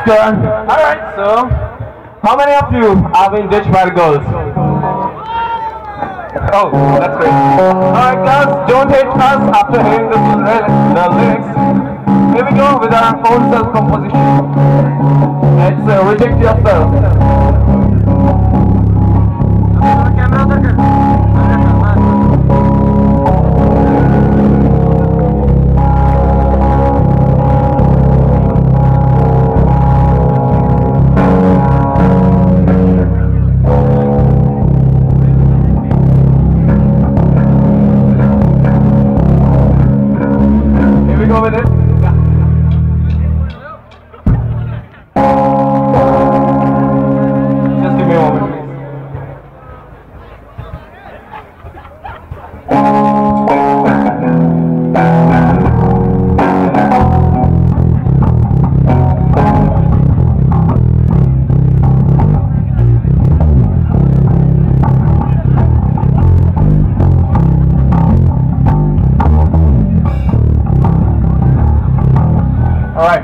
that's good. Alright, so how many of you have been ditched by the girls? Oh, that's great. Alright guys, don't hate us after hearing the lyrics. Here we go with our own self-composition. Let's reject yourself. Go with it. Yeah. Just give me a moment, please. All right.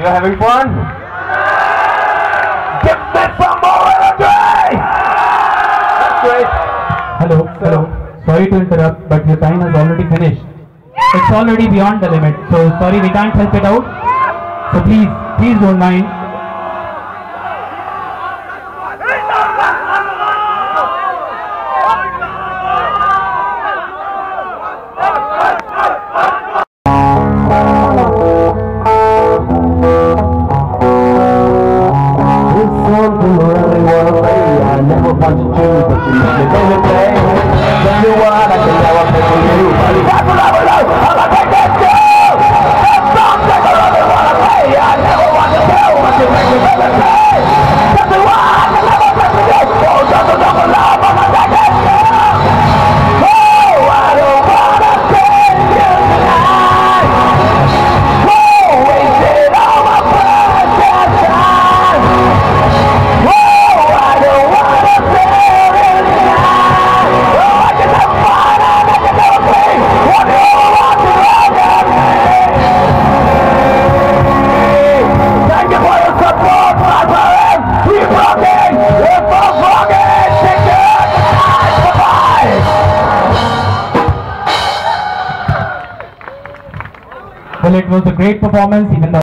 you having fun? Give me some more energy! That's great. Hello. Sorry to interrupt, but your time has already finished. It's already beyond the limit. So sorry, we can't help it out. So please don't mind. Well, it was a great performance, even though